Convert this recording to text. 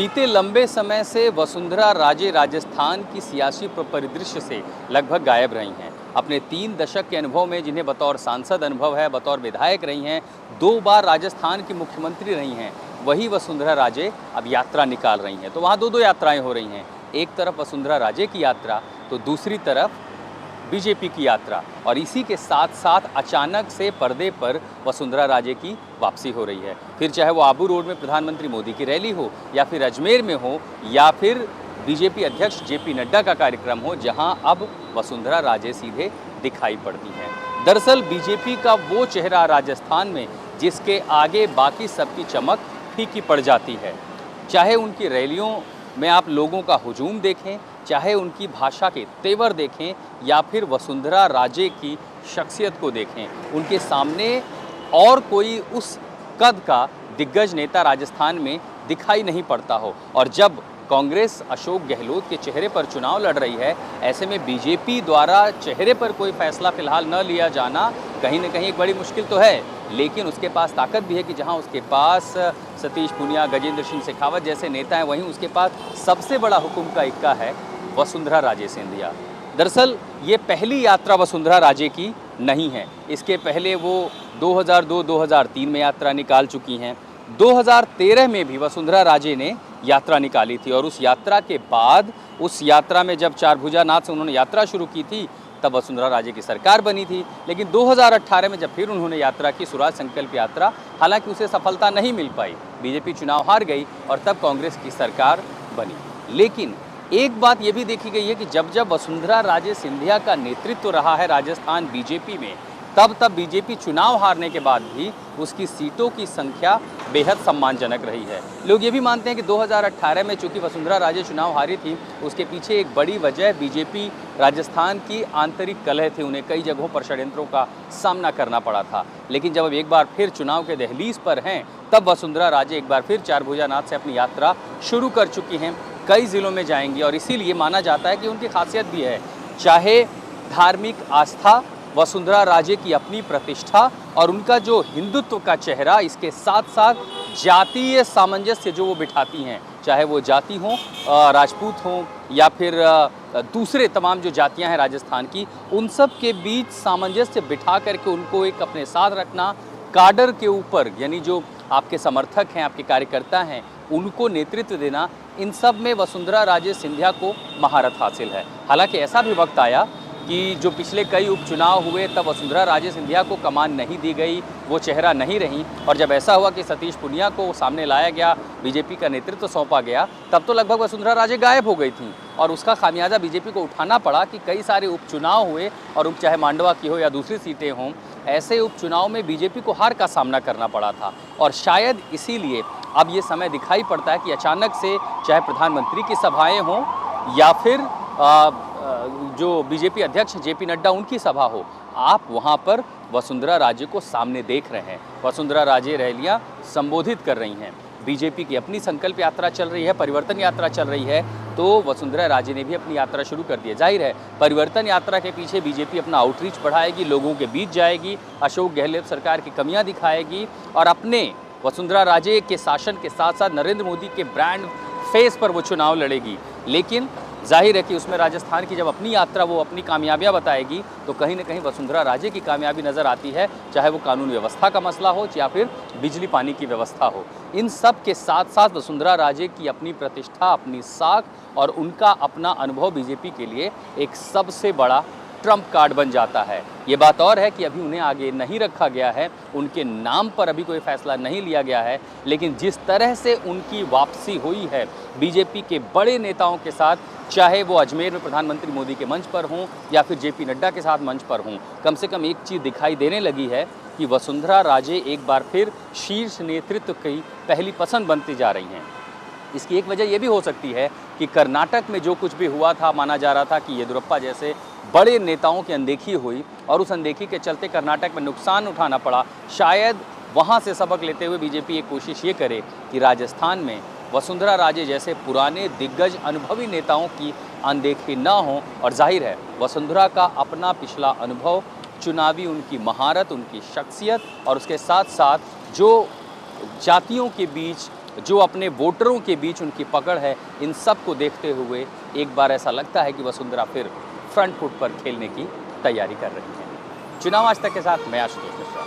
बीते लंबे समय से वसुंधरा राजे राजस्थान की सियासी परिदृश्य से लगभग गायब रही हैं। अपने 3 दशक के अनुभव में, जिन्हें बतौर सांसद अनुभव है, बतौर विधायक रही हैं, 2 बार राजस्थान की मुख्यमंत्री रही हैं, वही वसुंधरा राजे अब यात्रा निकाल रही हैं। तो वहाँ दो यात्राएं हो रही हैं। एक तरफ वसुंधरा राजे की यात्रा, तो दूसरी तरफ बीजेपी की यात्रा। और इसी के साथ साथ अचानक से पर्दे पर वसुंधरा राजे की वापसी हो रही है। फिर चाहे वो आबू रोड में प्रधानमंत्री मोदी की रैली हो, या फिर अजमेर में हो, या फिर बीजेपी अध्यक्ष जेपी नड्डा का कार्यक्रम हो, जहां अब वसुंधरा राजे सीधे दिखाई पड़ती हैं। दरअसल बीजेपी का वो चेहरा राजस्थान में जिसके आगे बाकी सबकी चमक फीकी पड़ जाती है। चाहे उनकी रैलियों में आप लोगों का हुजूम देखें, चाहे उनकी भाषा के तेवर देखें, या फिर वसुंधरा राजे की शख्सियत को देखें, उनके सामने और कोई उस कद का दिग्गज नेता राजस्थान में दिखाई नहीं पड़ता हो। और जब कांग्रेस अशोक गहलोत के चेहरे पर चुनाव लड़ रही है, ऐसे में बीजेपी द्वारा चेहरे पर कोई फैसला फिलहाल न लिया जाना कहीं न कहीं एक बड़ी मुश्किल तो है, लेकिन उसके पास ताकत भी है कि जहां उसके पास सतीश पूनिया, गजेंद्र सिंह शेखावत जैसे नेता हैं, वहीं उसके पास सबसे बड़ा हुकुम का इक्का है वसुंधरा राजे सिंधिया। दरअसल ये पहली यात्रा वसुंधरा राजे की नहीं है। इसके पहले वो 2002-2003 में यात्रा निकाल चुकी हैं। 2013 में भी वसुंधरा राजे ने यात्रा निकाली थी, और उस यात्रा के बाद, उस यात्रा में जब चारभुजानाथ से उन्होंने यात्रा शुरू की थी, तब वसुंधरा राजे की सरकार बनी थी। लेकिन 2018 में जब फिर उन्होंने यात्रा की, स्वराज संकल्प यात्रा, हालांकि उसे सफलता नहीं मिल पाई, बीजेपी चुनाव हार गई और तब कांग्रेस की सरकार बनी। लेकिन एक बात ये भी देखी गई है कि जब जब वसुंधरा राजे सिंधिया का नेतृत्व रहा है राजस्थान बीजेपी में, तब बीजेपी चुनाव हारने के बाद भी उसकी सीटों की संख्या बेहद सम्मानजनक रही है। लोग ये भी मानते हैं कि 2018 में चूंकि वसुंधरा राजे चुनाव हारी थी, उसके पीछे एक बड़ी वजह बीजेपी राजस्थान की आंतरिक कलह थी। उन्हें कई जगहों पर षड्यंत्रों का सामना करना पड़ा था। लेकिन जब अब एक बार फिर चुनाव के दहलीज पर हैं, तब वसुंधरा राजे एक बार फिर चारभुजानाथ से अपनी यात्रा शुरू कर चुकी हैं। कई ज़िलों में जाएंगी, और इसीलिए माना जाता है कि उनकी खासियत भी है, चाहे धार्मिक आस्था, वसुंधरा राजे की अपनी प्रतिष्ठा और उनका जो हिंदुत्व का चेहरा, इसके साथ साथ जातीय सामंजस्य जो वो बिठाती हैं, चाहे वो जाति हों, राजपूत हों, या फिर दूसरे तमाम जो जातियां हैं राजस्थान की, उन सब के बीच सामंजस्य बिठा करके उनको एक अपने साथ रखना, काडर के ऊपर, यानी जो आपके समर्थक हैं, आपके कार्यकर्ता हैं, उनको नेतृत्व देना, इन सब में वसुंधरा राजे सिंधिया को महारत हासिल है। हालांकि ऐसा भी वक्त आया कि जो पिछले कई उपचुनाव हुए, तब वसुंधरा राजे सिंधिया को कमान नहीं दी गई, वो चेहरा नहीं रही, और जब ऐसा हुआ कि सतीश पूनिया को सामने लाया गया, बीजेपी का नेतृत्व सौंपा गया, तब तो लगभग वसुंधरा राजे गायब हो गई थी। और उसका खामियाजा बीजेपी को उठाना पड़ा कि कई सारे उपचुनाव हुए, और चाहे मांडवा की हो या दूसरी सीटें हों, ऐसे उपचुनाव में बीजेपी को हार का सामना करना पड़ा था। और शायद इसीलिए अब ये समय दिखाई पड़ता है कि अचानक से, चाहे प्रधानमंत्री की सभाएँ हों, या फिर जो बीजेपी अध्यक्ष जेपी नड्डा उनकी सभा हो, आप वहां पर वसुंधरा राजे को सामने देख रहे हैं। वसुंधरा राजे रैलियां संबोधित कर रही हैं। बीजेपी की अपनी संकल्प यात्रा चल रही है, परिवर्तन यात्रा चल रही है, तो वसुंधरा राजे ने भी अपनी यात्रा शुरू कर दी है। जाहिर है, परिवर्तन यात्रा के पीछे बीजेपी अपना आउटरीच बढ़ाएगी, लोगों के बीच जाएगी, अशोक गहलोत सरकार की कमियां दिखाएगी, और अपने वसुंधरा राजे के शासन के साथ साथ नरेंद्र मोदी के ब्रांड फेस पर वो चुनाव लड़ेगी। लेकिन जाहिर है कि उसमें राजस्थान की जब अपनी यात्रा वो अपनी कामयाबियां बताएगी, तो कहीं न कहीं वसुंधरा राजे की कामयाबी नज़र आती है, चाहे वो कानून व्यवस्था का मसला हो या फिर बिजली पानी की व्यवस्था हो। इन सब के साथ साथ वसुंधरा राजे की अपनी प्रतिष्ठा, अपनी साख और उनका अपना अनुभव बीजेपी के लिए एक सबसे बड़ा ट्रम्प कार्ड बन जाता है। ये बात और है कि अभी उन्हें आगे नहीं रखा गया है, उनके नाम पर अभी कोई फैसला नहीं लिया गया है, लेकिन जिस तरह से उनकी वापसी हुई है बीजेपी के बड़े नेताओं के साथ, चाहे वो अजमेर में प्रधानमंत्री मोदी के मंच पर हों या फिर जेपी नड्डा के साथ मंच पर हों, कम से कम एक चीज़ दिखाई देने लगी है कि वसुंधरा राजे एक बार फिर शीर्ष नेतृत्व की पहली पसंद बनती जा रही हैं। इसकी एक वजह यह भी हो सकती है कि कर्नाटक में जो कुछ भी हुआ था, माना जा रहा था कि येदियुरप्पा जैसे बड़े नेताओं की अनदेखी हुई, और उस अनदेखी के चलते कर्नाटक में नुकसान उठाना पड़ा। शायद वहाँ से सबक लेते हुए बीजेपी एक कोशिश ये करे कि राजस्थान में वसुंधरा राजे जैसे पुराने दिग्गज अनुभवी नेताओं की अनदेखी न हो। और जाहिर है, वसुंधरा का अपना पिछला अनुभव, चुनावी उनकी महारत, उनकी शख्सियत, और उसके साथ साथ जो जातियों के बीच जो अपने वोटरों के बीच उनकी पकड़ है, इन सब को देखते हुए एक बार ऐसा लगता है कि वसुंधरा फिर फ्रंट फुट पर खेलने की तैयारी कर रही है। चुनाव आज तक के साथ मैं आशुतोष मिश्रा।